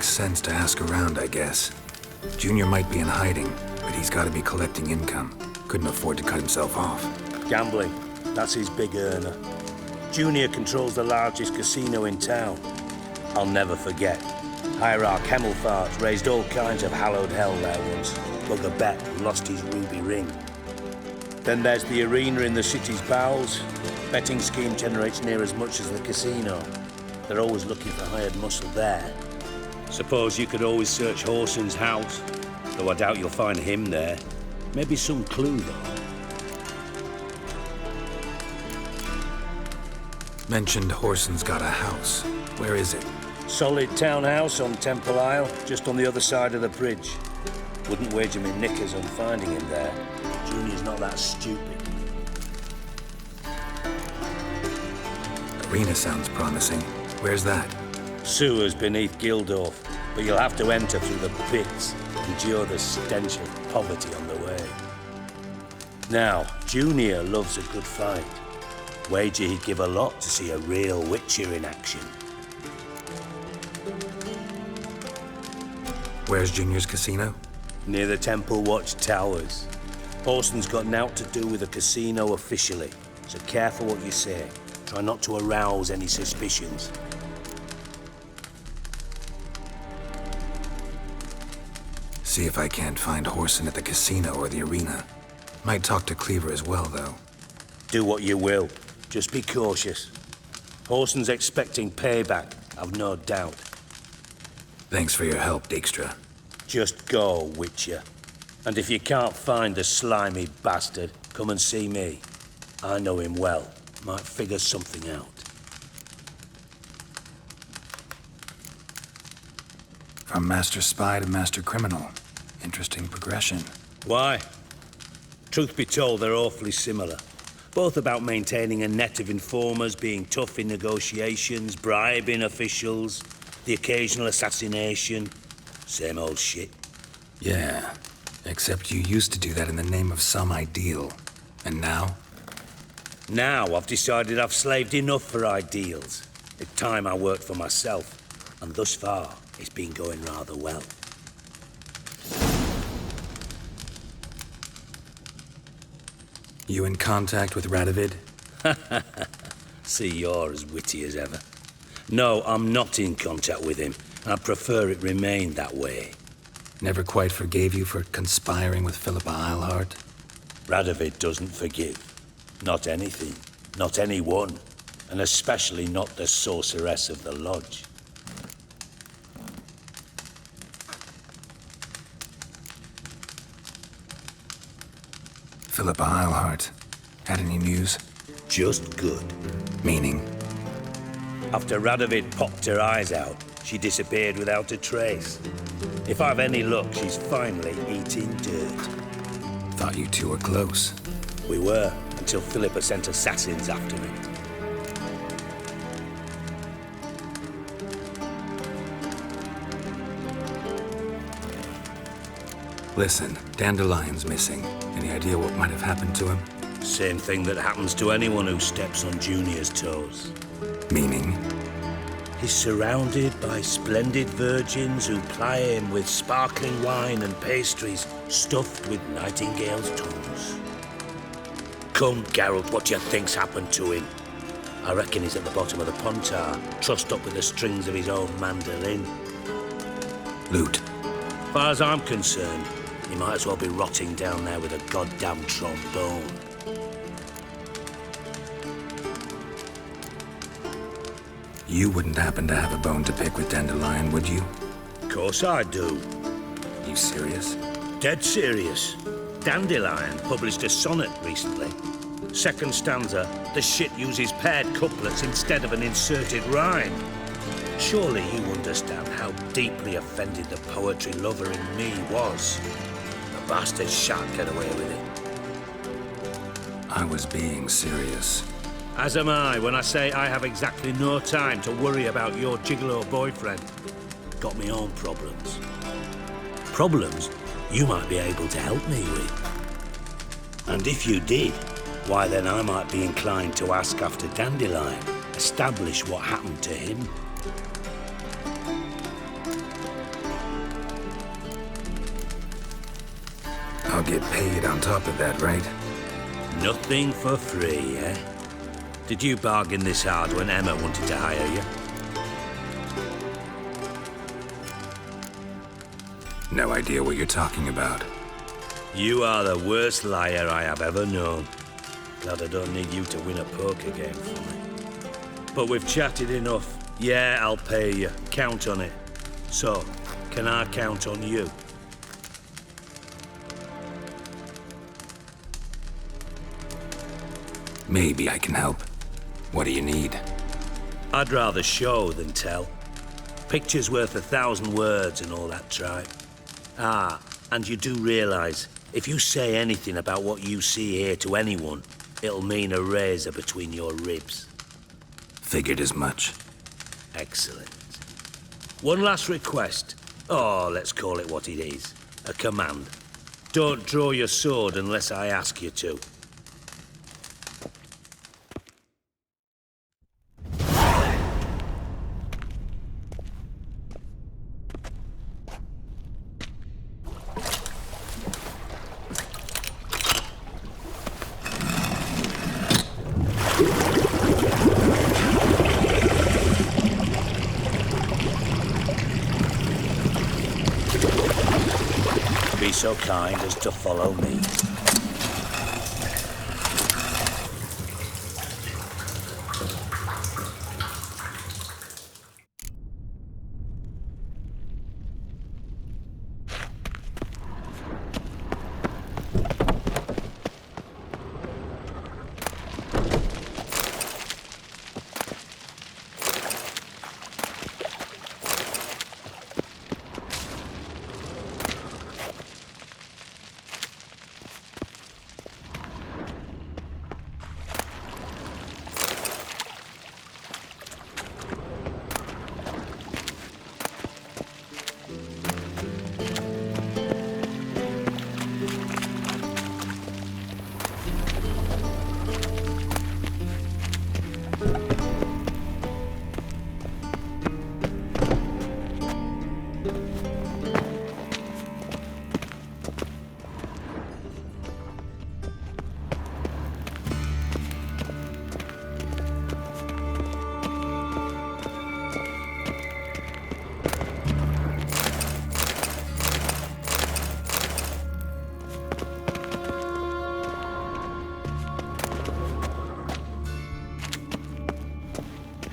Makes sense to ask around, I guess. Junior might be in hiding, but he's got to be collecting income. Couldn't afford to cut himself off. Gambling. That's his big earner. Junior controls the largest casino in town. I'll never forget. Hierarch Hemmelfarts raised all kinds of hallowed hell there once. Bugger Bet lost his ruby ring. Then there's the arena in the city's bowels. Betting scheme generates near as much as the casino. They're always looking for hired muscle there. Suppose you could always search Horson's house, though I doubt you'll find him there. Maybe some clue, though. Mentioned Horson's got a house. Where is it? Solid townhouse on Temple Isle, just on the other side of the bridge. Wouldn't wager me knickers on finding him there. Junior's not that stupid. Arena sounds promising. Where's that? Sewers beneath Gildorf, but you'll have to enter through the pits, endure the stench of poverty on the way. Now, Junior loves a good fight. Wager he'd give a lot to see a real Witcher in action. Where's Junior's casino? Near the Temple Watch Towers. Horson's got naught to do with the casino officially, so careful what you say. Try not to arouse any suspicions. See if I can't find Horson at the casino or the arena. Might talk to Cleaver as well, though. Do what you will. Just be cautious. Horson's expecting payback, I've no doubt. Thanks for your help, Dijkstra. Just go, Witcher. And if you can't find the slimy bastard, come and see me. I know him well. Might figure something out. From master spy to master criminal. Interesting progression. Why? Truth be told, they're awfully similar. Both about maintaining a net of informers, being tough in negotiations, bribing officials, the occasional assassination. Same old shit. Yeah, except you used to do that in the name of some ideal. And now? Now I've decided I've slaved enough for ideals. It's time I worked for myself. And thus far, it's been going rather well. You in contact with Radovid? See, you're as witty as ever. No, I'm not in contact with him. I prefer it remain that way. Never quite forgave you for conspiring with Philippa Eilhart? Radovid doesn't forgive. Not anything. Not anyone. And especially not the sorceress of the Lodge. Philippa Eilhart. Had any news? Just good. Meaning? After Radovid popped her eyes out, she disappeared without a trace. If I've any luck, she's finally eating dirt. Thought you two were close. We were, until Philippa sent assassins after me. Listen, Dandelion's missing. Any idea what might have happened to him? Same thing that happens to anyone who steps on Junior's toes. Meaning? He's surrounded by splendid virgins who ply him with sparkling wine and pastries stuffed with nightingales' tongues. Come, Geralt, what do you think's happened to him? I reckon he's at the bottom of the Pontar, trussed up with the strings of his own mandolin. Loot. As far as I'm concerned, he might as well be rotting down there with a goddamn trombone. You wouldn't happen to have a bone to pick with Dandelion, would you? Of course I do. You serious? Dead serious. Dandelion published a sonnet recently. Second stanza, the shit uses paired couplets instead of an inserted rhyme. Surely you understand how deeply offended the poetry lover in me was. The bastard shan't get away with it. I was being serious. As am I when I say I have exactly no time to worry about your gigolo boyfriend. Got me own problems. Problems you might be able to help me with. And if you did, why then I might be inclined to ask after Dandelion, establish what happened to him. I'll get paid on top of that, right? Nothing for free, eh? Did you bargain this hard when Emma wanted to hire you? No idea what you're talking about. You are the worst liar I have ever known. Glad I don't need you to win a poker game for me. But we've chatted enough. Yeah, I'll pay you. Count on it. So, can I count on you? Maybe I can help. What do you need? I'd rather show than tell. Picture's worth 1,000 words and all that tripe. Ah, and you do realize, if you say anything about what you see here to anyone, it'll mean a razor between your ribs. Figured as much. Excellent. One last request. Oh, let's call it what it is. A command. Don't draw your sword unless I ask you to. Be so kind as to follow me.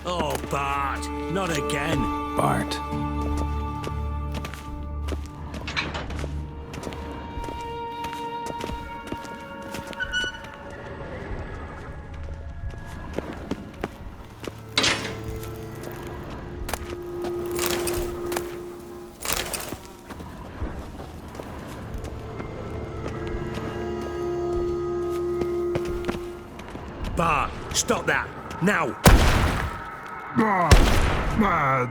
Oh, Bart, not again. Bart. Bart, stop that, now! Bart, mad.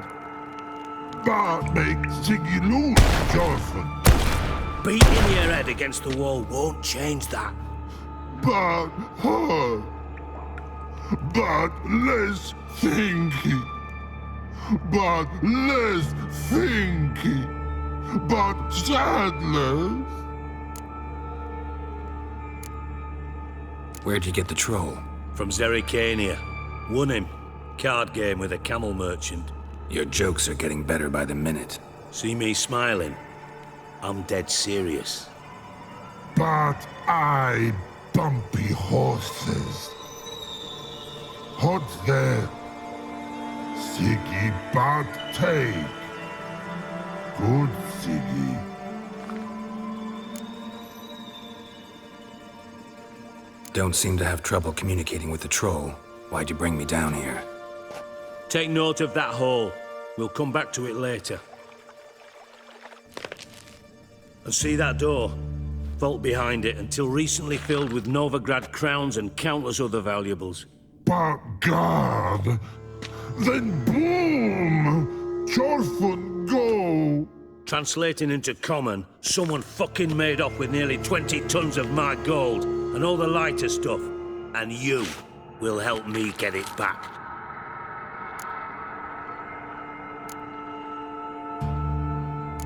Bart makes Ziggy lose, Jonathan. Beating your head against the wall won't change that. Bart hurt. Bart less thinky. Bart less thinky. Bart sadless. Where'd you get the troll? From Zerrikania. Won him. Card game with a camel merchant. Your jokes are getting better by the minute. See me smiling? I'm dead serious. Bart eye bumpy horses. Hot there. Ziggy Bart take. Good Ziggy. Don't seem to have trouble communicating with the troll. Why'd you bring me down here? Take note of that hole. We'll come back to it later. And see that door? Vault behind it, until recently filled with Novigrad crowns and countless other valuables. But God, then boom! Chorfun go! Translating into common, someone fucking made off with nearly 20 tons of my gold and all the lighter stuff. And you will help me get it back.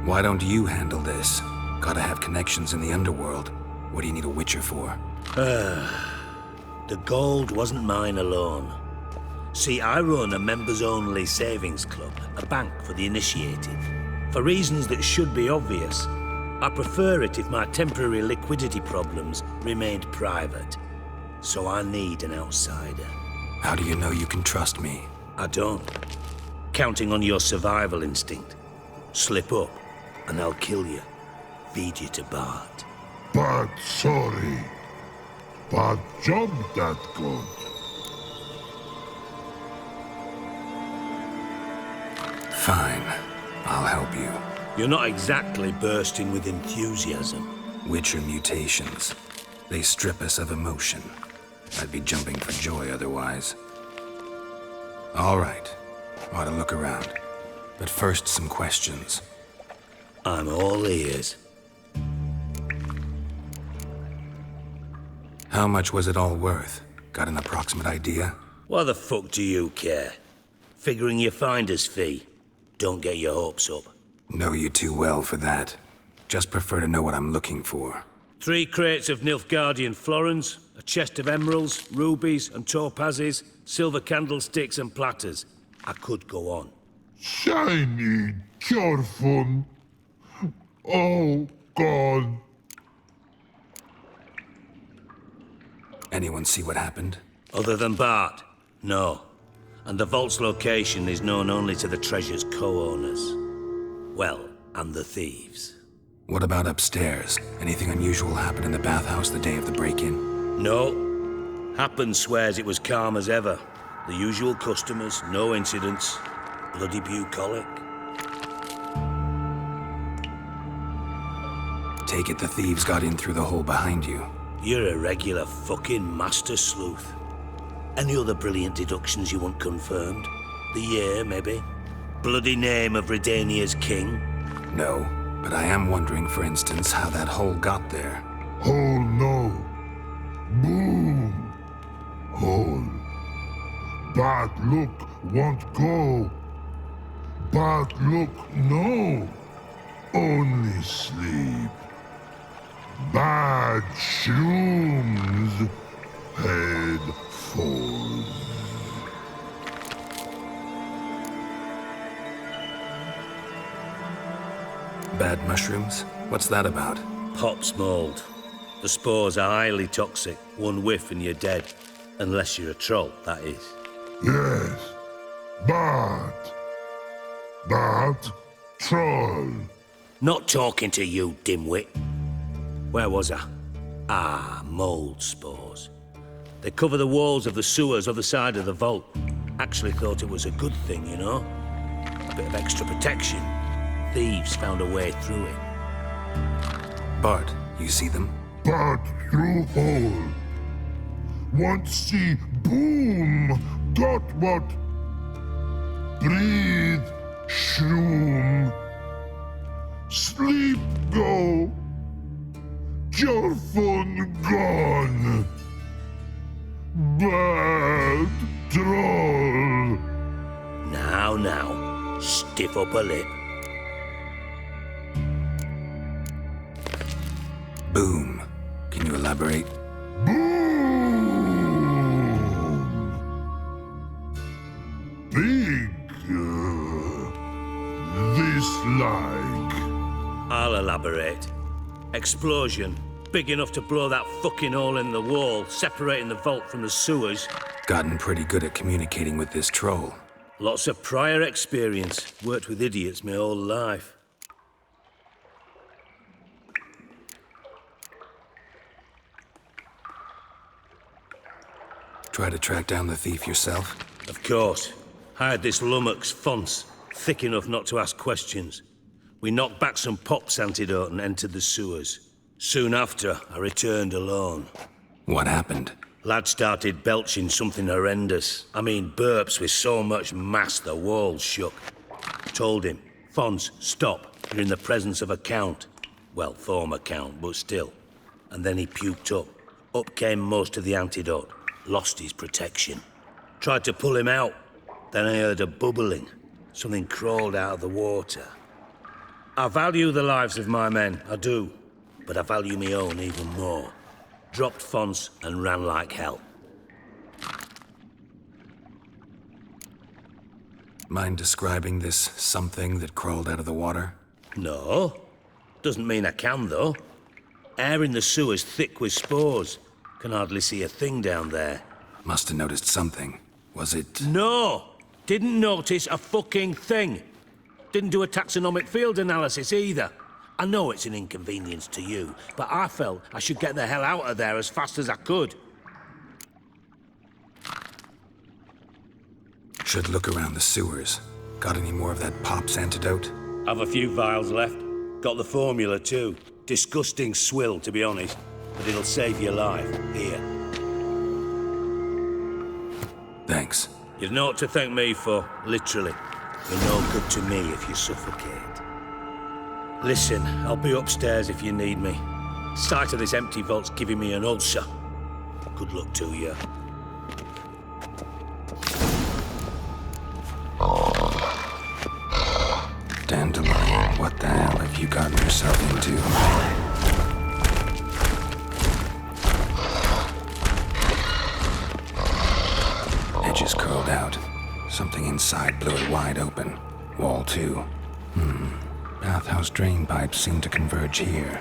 Why don't you handle this? Gotta have connections in the underworld. What do you need a witcher for? The gold wasn't mine alone. See, I run a members-only savings club, a bank for the initiated. For reasons that should be obvious, I prefer it if my temporary liquidity problems remained private. So I need an outsider. How do you know you can trust me? I don't. Counting on your survival instinct. Slip up, and I'll kill you. Feed you to Bart. But sorry. But job that good. Fine. I'll help you. You're not exactly bursting with enthusiasm. Witcher mutations. They strip us of emotion. I'd be jumping for joy otherwise. All right. Ought to look around. But first, some questions. I'm all ears. How much was it all worth? Got an approximate idea? Why the fuck do you care? Figuring your finder's fee. Don't get your hopes up. Know you too well for that. Just prefer to know what I'm looking for. 3 crates of Nilfgaardian florins, a chest of emeralds, rubies and topazes, silver candlesticks and platters. I could go on. Shiny, careful. Oh, God. Anyone see what happened? Other than Bart? No. And the vault's location is known only to the treasure's co-owners. Well, and the thieves. What about upstairs? Anything unusual happen in the bathhouse the day of the break-in? No. Happen swears it was calm as ever. The usual customers, no incidents. Bloody bucolic. Take it the thieves got in through the hole behind you. You're a regular fucking master sleuth. Any other brilliant deductions you want confirmed? The year, maybe? Bloody name of Redania's king? No, but I am wondering, for instance, how that hole got there. Hole no. Boom. Hole. Bad look won't go. Bad look no. Only sleep. Bad shrooms. Head falls. Bad mushrooms? What's that about? Pop's mold. The spores are highly toxic. One whiff and you're dead. Unless you're a troll, that is. Yes. Bad. Bad troll. Not talking to you, dimwit. Where was I? Ah, mold spores. They cover the walls of the sewers other side of the vault. Actually thought it was a good thing, you know? A bit of extra protection. Thieves found a way through it. Bart, you see them? Bad through hole. Once see boom. Got what? Breathe. Shroom. Sleep go. Your phone gone. Bad troll. Now, stiff up a lip. Boom. Can you elaborate? Boom. Big. This like. I'll elaborate. Explosion. Big enough to blow that fucking hole in the wall, separating the vault from the sewers. Gotten pretty good at communicating with this troll. Lots of prior experience. Worked with idiots my whole life. Try to track down the thief yourself? Of course. Hired this lummox, Fonce, thick enough not to ask questions. We knocked back some Pop's antidote and entered the sewers. Soon after, I returned alone. What happened? Lad started belching something horrendous. I mean, burps with so much mass the walls shook. Told him, Fonce, stop. You're in the presence of a count. Well, former count, but still. And then he puked up. Up came most of the antidote. Lost his protection. Tried to pull him out. Then I heard a bubbling. Something crawled out of the water. I value the lives of my men, I do. but I value my own even more. Dropped fonts and ran like hell. Mind describing this something that crawled out of the water? No. Doesn't mean I can, though. Air in the sewer's thick with spores. Can hardly see a thing down there. Must have noticed something. Was it... No! Didn't notice a fucking thing. Didn't do a taxonomic field analysis either. I know it's an inconvenience to you, but I felt I should get the hell out of there as fast as I could. Should look around the sewers. Got any more of that Pop's antidote? Have a few vials left. Got the formula too. Disgusting swill, to be honest. But it'll save your life. Here. Thanks. You've naught to thank me for, literally. You're no good to me if you suffocate. Listen, I'll be upstairs if you need me. Sight of this empty vault's giving me an ulcer. Good luck to you. Dandelion, what the hell have you gotten yourself into? Edges curled out. Something inside blew it wide open. Wall too. Bathhouse drain pipes seem to converge here.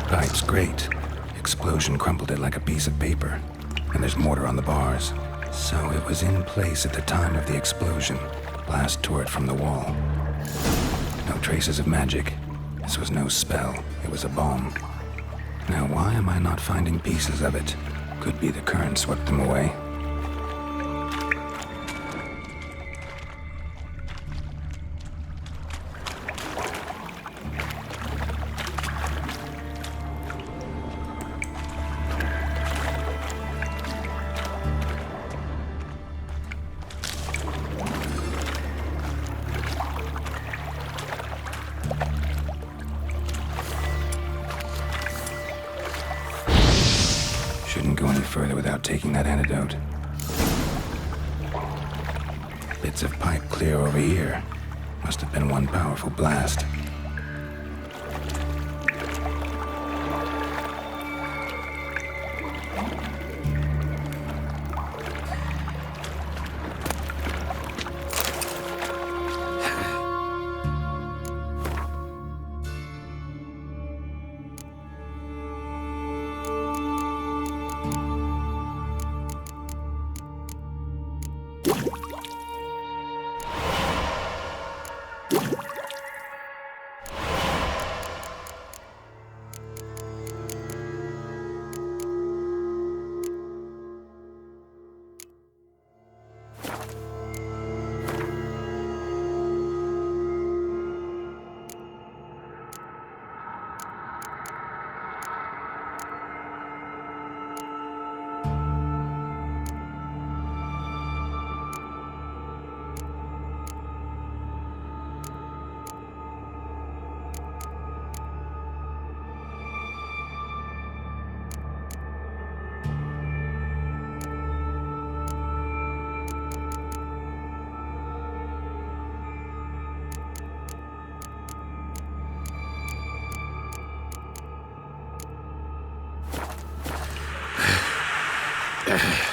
Pipe's great. Explosion crumpled it like a piece of paper. And there's mortar on the bars. So it was in place at the time of the explosion. Blast tore it from the wall. No traces of magic. This was no spell. It was a bomb. Now why am I not finding pieces of it? Could be the current swept them away. Shouldn't go any further without taking that antidote. Bits of pipe clear over here. Must have been one powerful blast.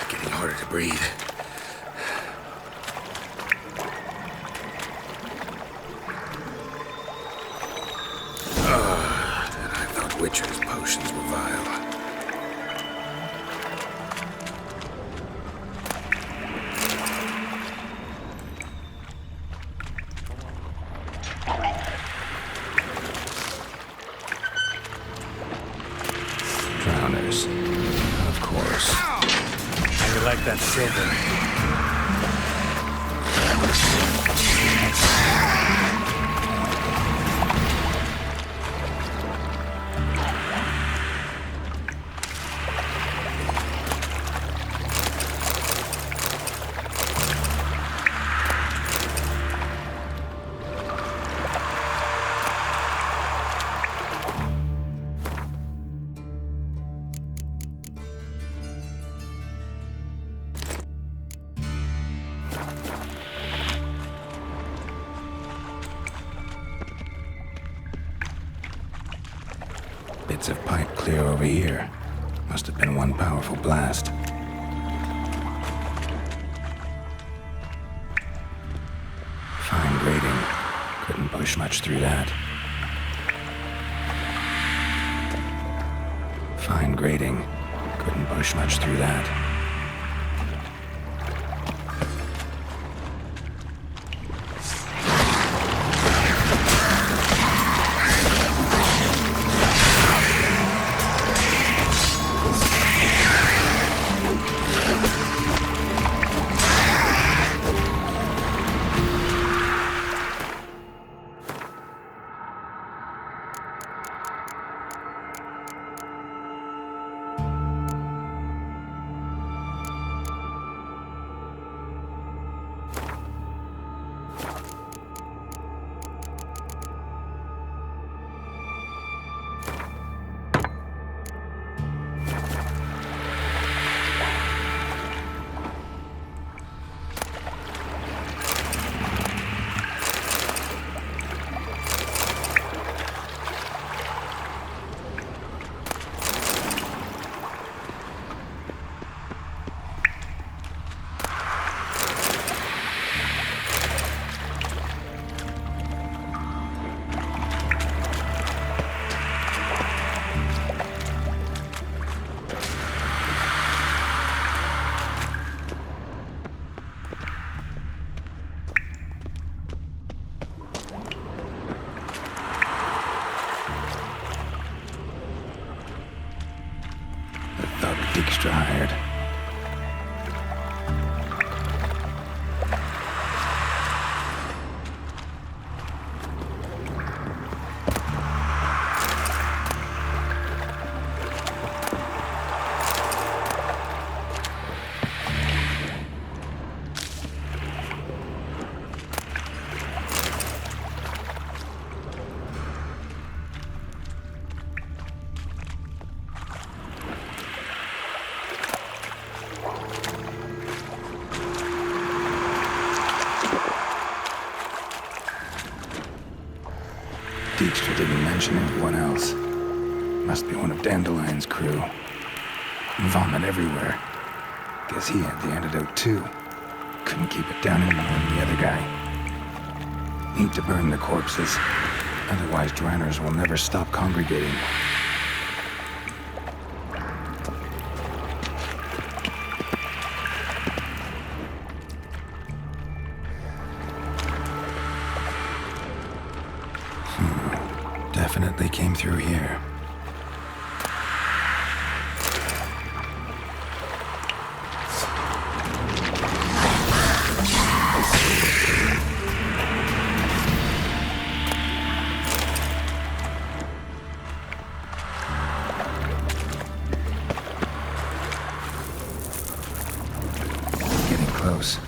Getting harder to breathe. And I thought Witcher's potions were vile. Drowners. Of course. How you like that silver? Bits of pipe clear over here. Must have been one powerful blast. Fine grating. Couldn't push much through that. Fine grating. Couldn't push much through that. Extra hired. Dijkstra didn't mention anyone else. Must be one of Dandelion's crew. Vomit everywhere. Guess he had the antidote too. Couldn't keep it down any more than the other guy. Need to burn the corpses. Otherwise, Driners will never stop congregating. Definitely came through here. Getting close.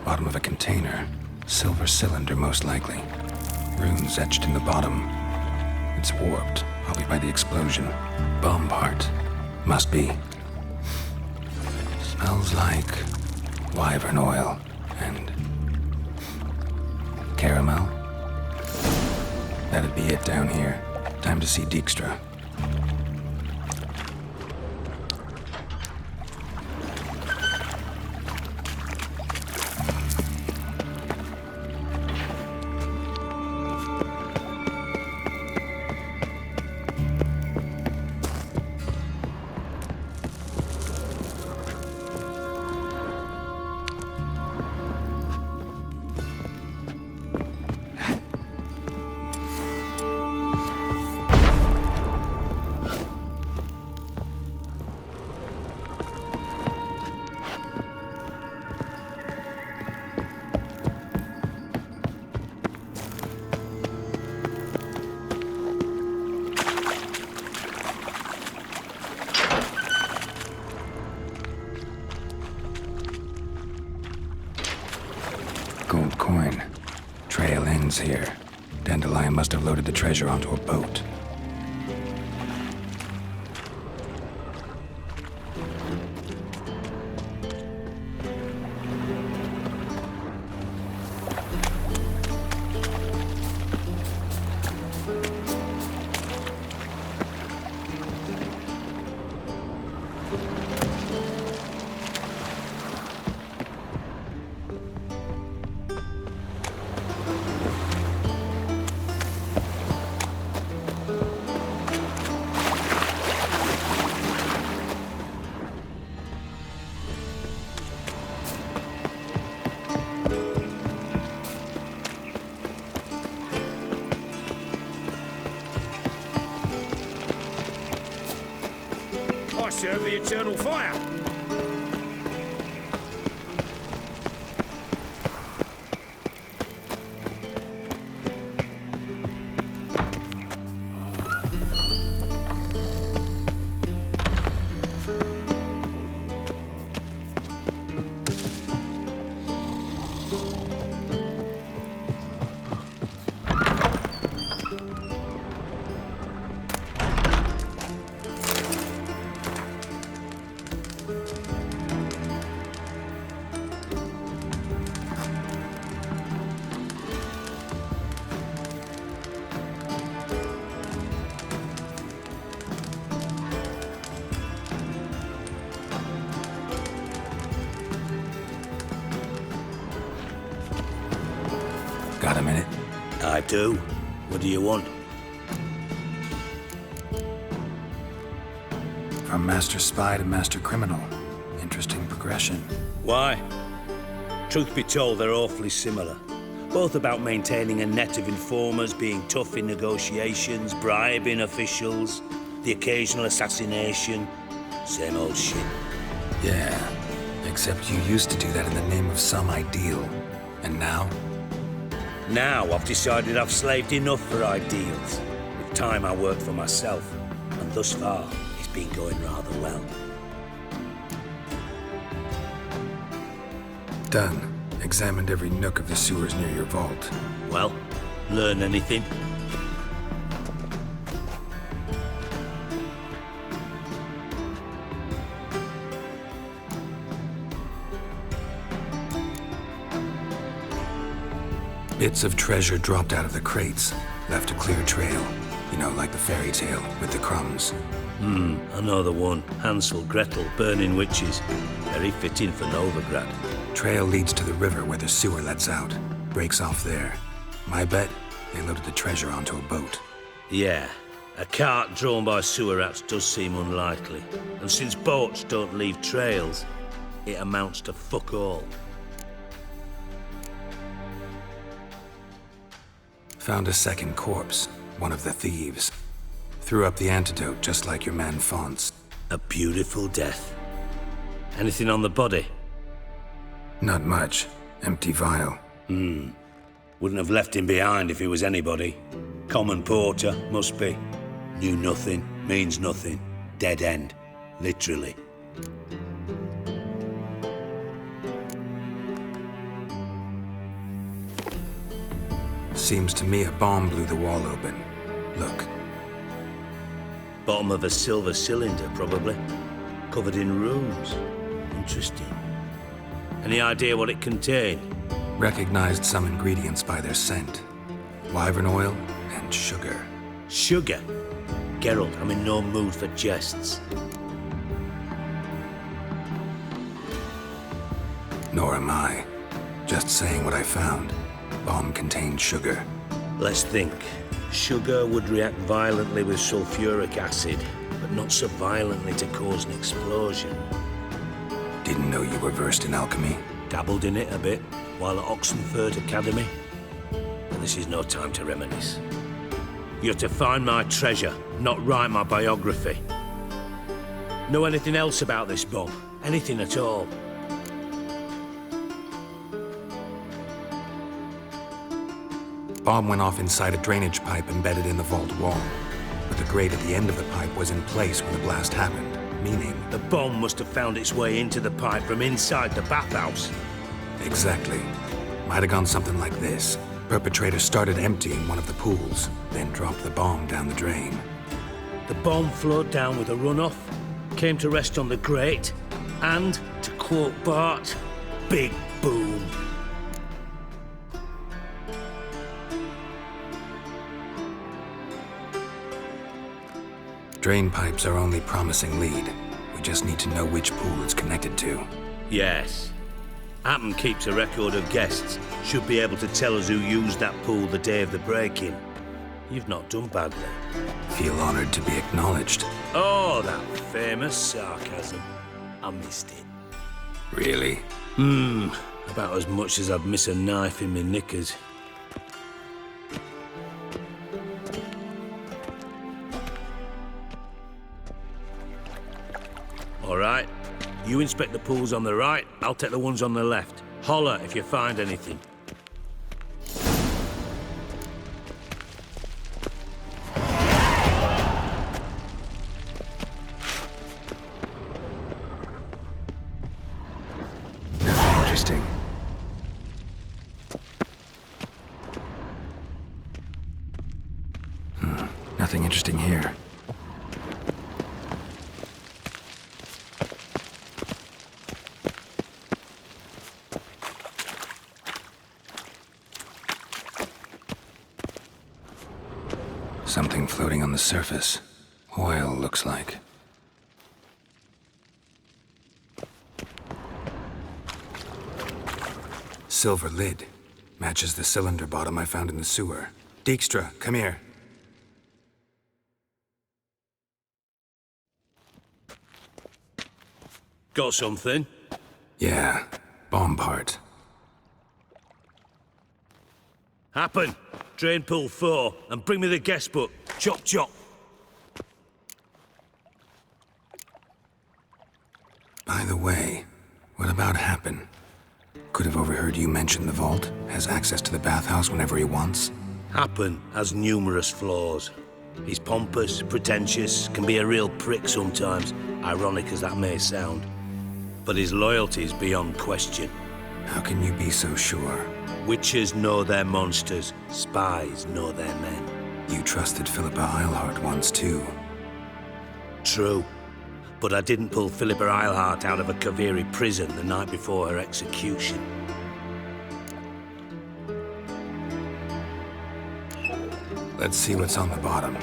Bottom of a container. Silver cylinder, most likely. Runes etched in the bottom. It's warped, probably by the explosion. Bomb part. Must be. Smells like wyvern oil and caramel. That'd be it down here. Time to see Dijkstra. Gold coin. Trail ends here. Dandelion must have loaded the treasure onto a boat. Serve the eternal fire. Got a minute? I do. What do you want? From master spy to master criminal. Interesting progression. Why? Truth be told, they're awfully similar. Both about maintaining a net of informers, being tough in negotiations, bribing officials, the occasional assassination. Same old shit. Yeah, except you used to do that in the name of some ideal. And now? Now I've decided I've slaved enough for ideals. With time I work for myself, and thus far it's been going rather well. Done. Examined every nook of the sewers near your vault. Well, learn anything? Bits of treasure dropped out of the crates, left a clear trail. You know, like the fairy tale with the crumbs. I know the one. Hansel, Gretel, burning witches. Very fitting for Novigrad. Trail leads to the river where the sewer lets out. Breaks off there. My bet, they loaded the treasure onto a boat. Yeah, a cart drawn by sewer rats does seem unlikely. And since boats don't leave trails, it amounts to fuck all. Found a second corpse, one of the thieves. Threw up the antidote just like your man Fonz. A beautiful death. Anything on the body? Not much. Empty vial. Wouldn't have left him behind if he was anybody. Common porter, must be. Knew nothing, means nothing. Dead end. Literally. Seems to me a bomb blew the wall open. Look. Bottom of a silver cylinder, probably. Covered in runes. Interesting. Any idea what it contained? Recognized some ingredients by their scent. Wyvern oil and sugar. Sugar? Geralt, I'm in no mood for jests. Nor am I. Just saying what I found. Bomb contained sugar. Let's think. Sugar would react violently with sulfuric acid, but not so violently to cause an explosion. Didn't know you were versed in alchemy. Dabbled in it a bit while at Oxenford Academy. But this is no time to reminisce. You're to find my treasure, not write my biography. Know anything else about this bomb? Anything at all? Bomb went off inside a drainage pipe embedded in the vault wall. But the grate at the end of the pipe was in place when the blast happened, meaning... The bomb must have found its way into the pipe from inside the bathhouse. Exactly. Might have gone something like this. Perpetrator started emptying one of the pools, then dropped the bomb down the drain. The bomb flowed down with a runoff, came to rest on the grate, and, to quote Bart, big boom. Drain pipes are only promising lead. We just need to know which pool it's connected to. Yes. Appen keeps a record of guests. Should be able to tell us who used that pool the day of the break-in. You've not done badly. Feel honored to be acknowledged. Oh, that famous sarcasm. I missed it. Really? About as much as I'd miss a knife in my knickers. All right. You inspect the pools on the right, I'll take the ones on the left. Holler if you find anything. Interesting. Nothing interesting here. Something floating on the surface. Oil, looks like. Silver lid. Matches the cylinder bottom I found in the sewer. Dijkstra, come here. Got something? Yeah, bomb part. Happen. Drain pool 4, and bring me the guest book. Chop, chop. By the way, what about Happen? Could have overheard you mention the vault. Has access to the bathhouse whenever he wants. Happen has numerous flaws. He's pompous, pretentious, can be a real prick sometimes, ironic as that may sound. But his loyalty is beyond question. How can you be so sure? Witches know their monsters, spies know their men. You trusted Philippa Eilhart once too. True. But I didn't pull Philippa Eilhart out of a Kaviri prison the night before her execution. Let's see what's on the bottom.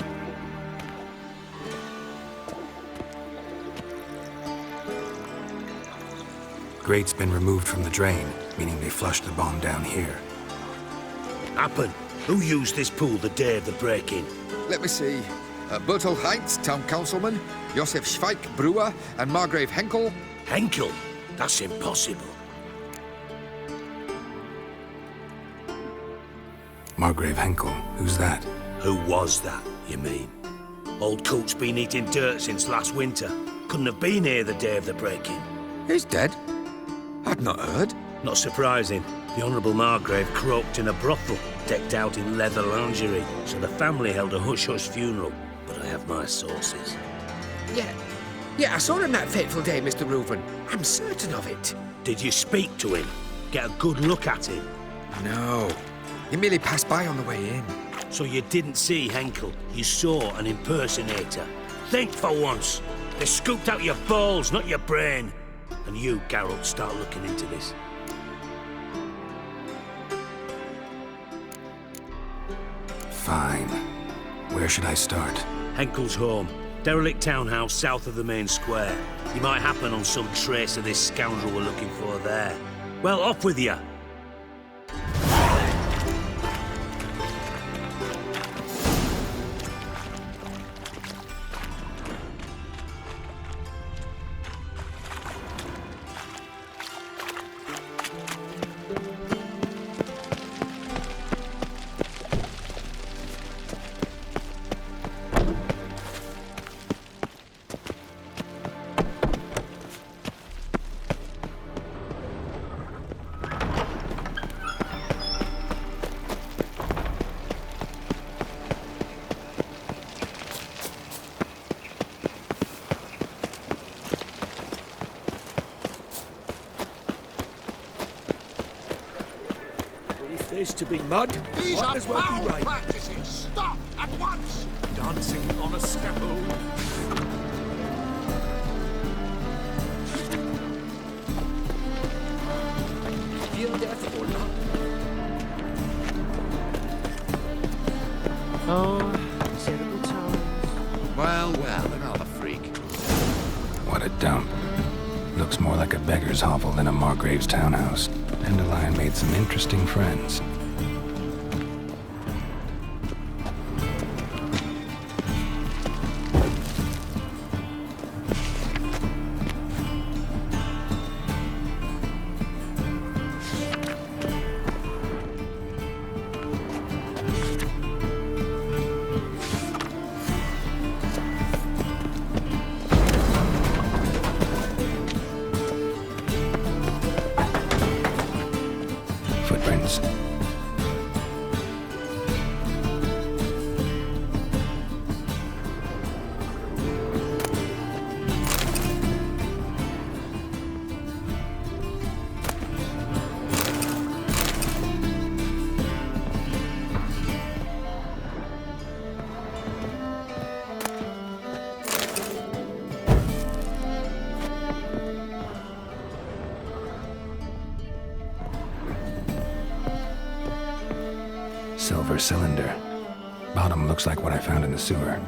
Grate's been removed from the drain, meaning they flushed the bomb down here. Happen. Who used this pool the day of the break-in? Let me see. Bertel Heinz, town councilman, Josef Schweik, brewer, and Margrave Henkel. Henkel? That's impossible. Margrave Henkel, who's that? Who was that, you mean? Old Coot's been eating dirt since last winter. Couldn't have been here the day of the break-in. He's dead? I'd not heard. Not surprising. The Honourable Margrave croaked in a brothel, decked out in leather lingerie, so the family held a hush-hush funeral. But I have my sources. Yeah, I saw him that fateful day, Mr. Reuven. I'm certain of it. Did you speak to him? Get a good look at him? No. You merely passed by on the way in. So you didn't see Henkel. You saw an impersonator. Think for once. They scooped out your balls, not your brain. And you, Geralt, start looking into this. Fine. Where should I start? Henkel's home. Derelict townhouse south of the main square. You might happen on some trace of this scoundrel we're looking for there. Well, off with you. If there's to be mud, These might are as well foul be rain. practices. Stop at once. Dancing on a scaffold. Feel death or not? Oh, terrible times. Well, another freak. What a dump. Looks more like a beggar's hovel than a Margrave's townhouse. Dandelion made some interesting friends. Footprints. Silver cylinder. Bottom looks like what I found in the sewer.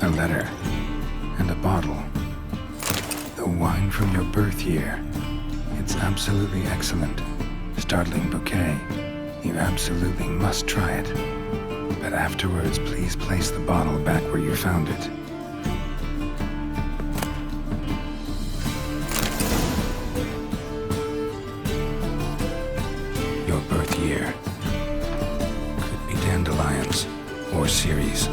A letter. And a bottle. The wine from your birth year. It's absolutely excellent. Startling bouquet. You absolutely must try it. But afterwards, please place the bottle back where you found it. Your birth year. Could be dandelions or Ceres.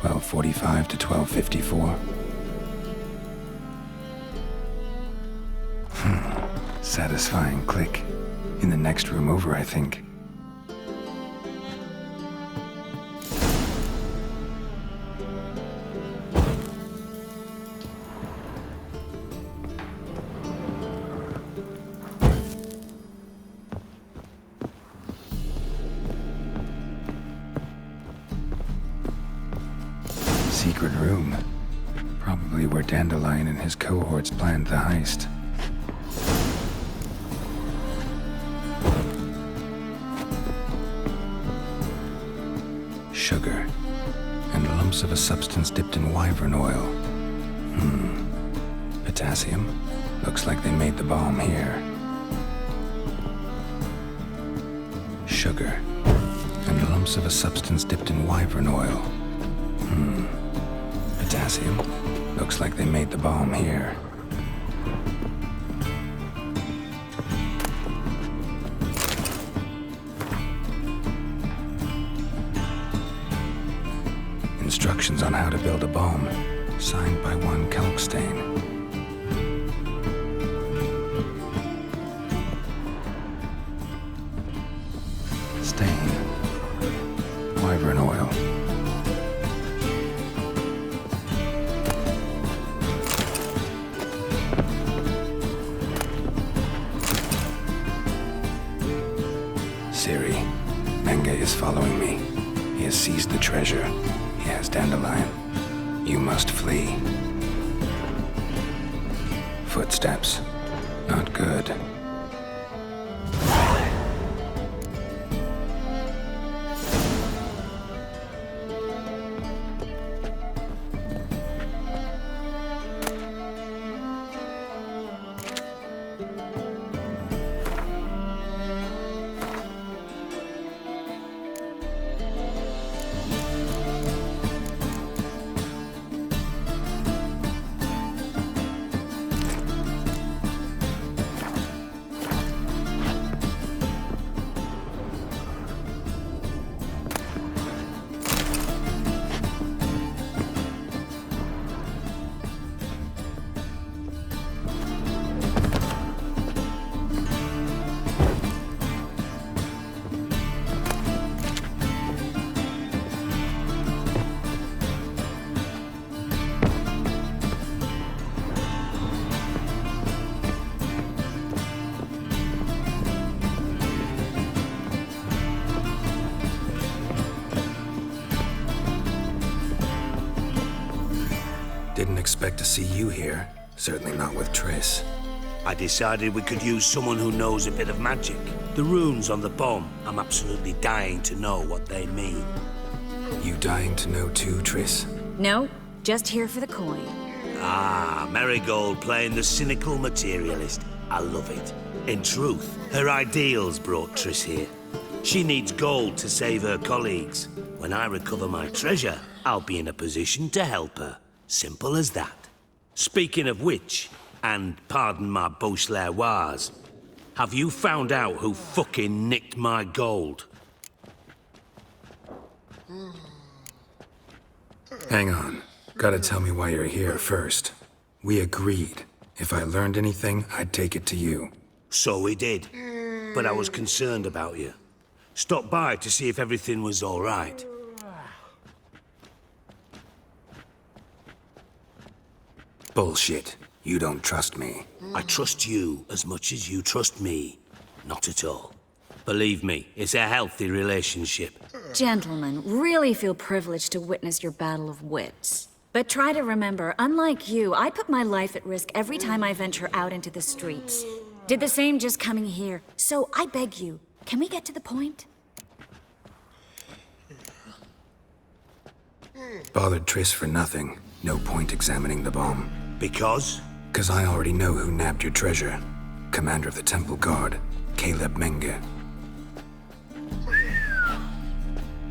.45 to 12:54. Satisfying click. In the next room over, I think. Secret room. Probably where Dandelion and his cohorts planned the heist. Sugar. And lumps of a substance dipped in wyvern oil. Potassium. Looks like they made the bomb here. Sugar. And lumps of a substance dipped in wyvern oil. Potassium. Looks like they made the bomb here. Instructions on how to build a bomb, signed by one Kalkstain. Stain. Wyvern oil. Siri, Menge is following me. He has seized the treasure. He has Dandelion. You must flee. Footsteps. Not good. Didn't expect to see you here. Certainly not with Triss. I decided we could use someone who knows a bit of magic. The runes on the bomb, I'm absolutely dying to know what they mean. You dying to know too, Triss? No, just here for the coin. Ah, Marigold playing the cynical materialist. I love it. In truth, her ideals brought Triss here. She needs gold to save her colleagues. When I recover my treasure, I'll be in a position to help her. Simple as that. Speaking of which, and pardon my Beauclervoise, have you found out who fucking nicked my gold? Hang on. Gotta tell me why you're here first. We agreed. If I learned anything, I'd take it to you. So we did. But I was concerned about you. Stopped by to see if everything was all right. Bullshit. You don't trust me. I trust you as much as you trust me. Not at all. Believe me, it's a healthy relationship. Gentlemen, really feel privileged to witness your battle of wits. But try to remember, unlike you, I put my life at risk every time I venture out into the streets. Did the same just coming here. So I beg you, can we get to the point? Bothered Triss for nothing. No point examining the bomb. Because? 'Cause I already know who nabbed your treasure. Commander of the Temple Guard, Caleb Menge.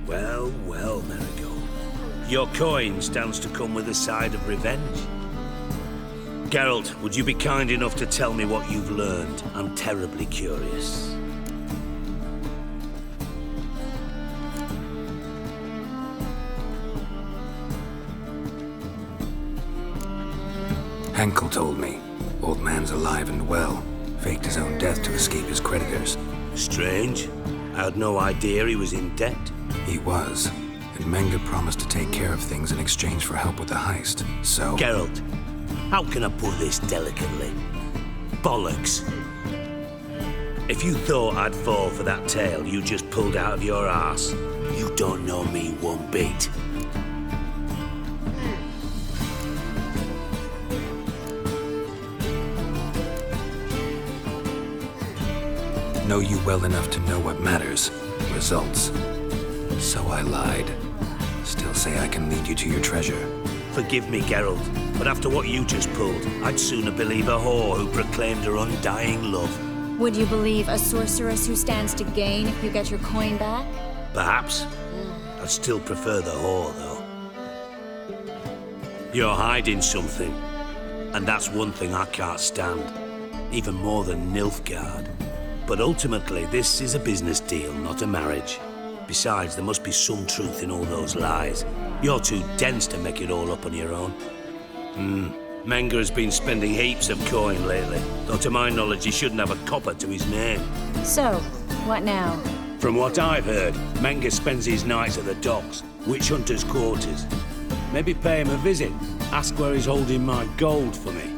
Well, well, Marigold. Your coin stands to come with a side of revenge. Geralt, would you be kind enough to tell me what you've learned? I'm terribly curious. Henkel told me. Old man's alive and well. Faked his own death to escape his creditors. Strange. I had no idea he was in debt. He was. And Menge promised to take care of things in exchange for help with the heist. So... Geralt, how can I put this delicately? Bollocks. If you thought I'd fall for that tale you just pulled out of your arse, you don't know me one bit. Know you well enough to know what matters. Results. So I lied. Still say I can lead you to your treasure. Forgive me, Geralt, but after what you just pulled, I'd sooner believe a whore who proclaimed her undying love. Would you believe a sorceress who stands to gain if you get your coin back? Perhaps. I'd still prefer the whore, though. You're hiding something, and that's one thing I can't stand. Even more than Nilfgaard. But ultimately, this is a business deal, not a marriage. Besides, there must be some truth in all those lies. You're too dense to make it all up on your own. Menge has been spending heaps of coin lately, though to my knowledge he shouldn't have a copper to his name. So, what now? From what I've heard, Menge spends his nights at the docks, witch hunters' quarters. Maybe pay him a visit, ask where he's holding my gold for me.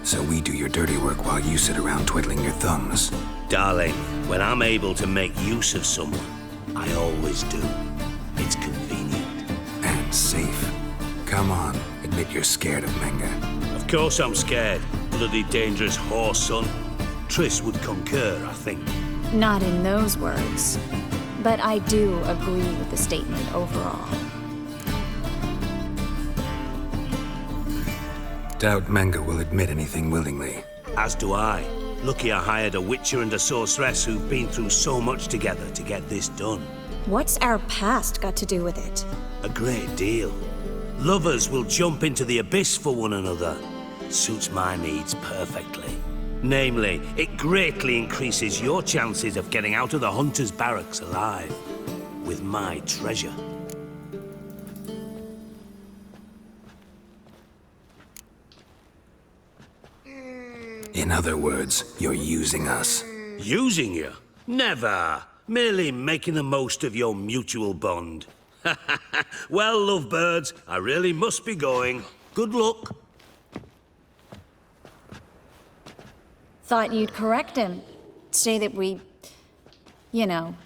So we do your dirty work while you sit around twiddling your thumbs. Darling, when I'm able to make use of someone, I always do. It's convenient. And safe. Come on, admit you're scared of Menge. Of course I'm scared. Bloody dangerous whore, son. Triss would concur, I think. Not in those words. But I do agree with the statement overall. Doubt Menge will admit anything willingly. As do I. Lucky I hired a witcher and a sorceress who've been through so much together to get this done. What's our past got to do with it? A great deal. Lovers will jump into the abyss for one another. Suits my needs perfectly. Namely, it greatly increases your chances of getting out of the hunter's barracks alive. With my treasure. In other words, you're using us. Using you? Never. Merely making the most of your mutual bond. Well, lovebirds, I really must be going. Good luck. Thought you'd correct him. Say that we... you know...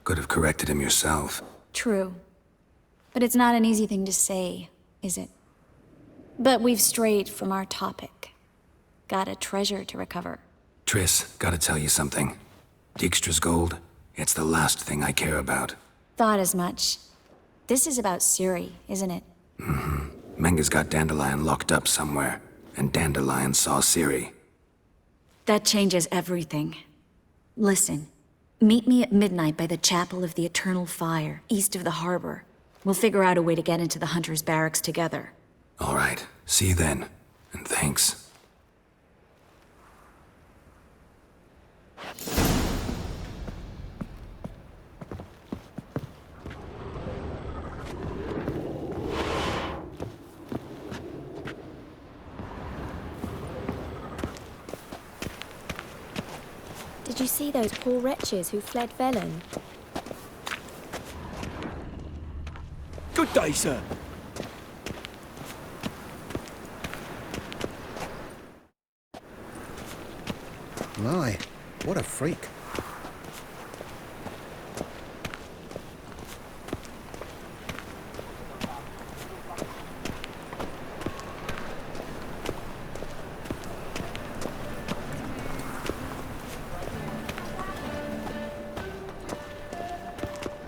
Could have corrected him yourself. True. But it's not an easy thing to say, is it? But we've strayed from our topic. Got a treasure to recover. Triss, gotta tell you something. Dijkstra's gold, it's the last thing I care about. Thought as much. This is about Ciri, isn't it? Menga's got Dandelion locked up somewhere, and Dandelion saw Ciri. That changes everything. Listen, meet me at midnight by the Chapel of the Eternal Fire, east of the harbor. We'll figure out a way to get into the Hunter's barracks together. All right, see you then, and thanks. Did you see those poor wretches who fled Velen? Good day, sir. My, what a freak.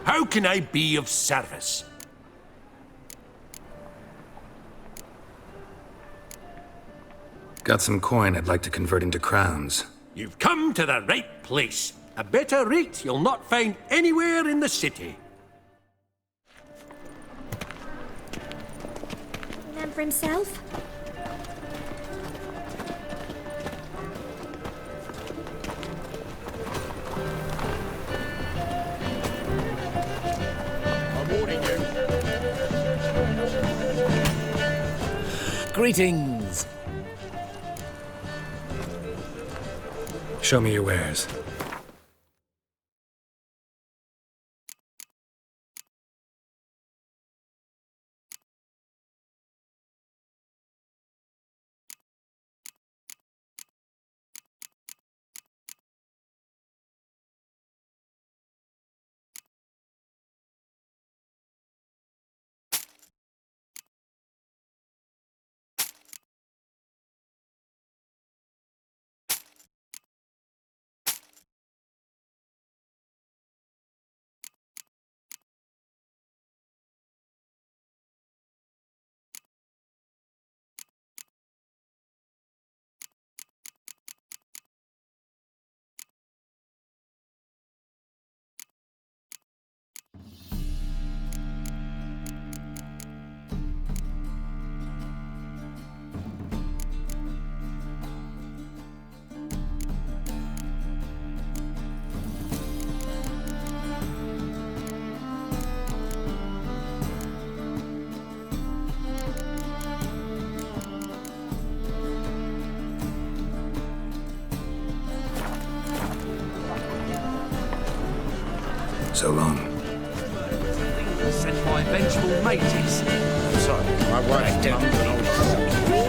How can I be of service? Got some coin I'd like to convert into crowns. You've come to the right place. A better rate you'll not find anywhere in the city. Man for himself? Greetings. Show me your wares. So long. Sent by vengeful mages. Sorry, my wife's mum's an old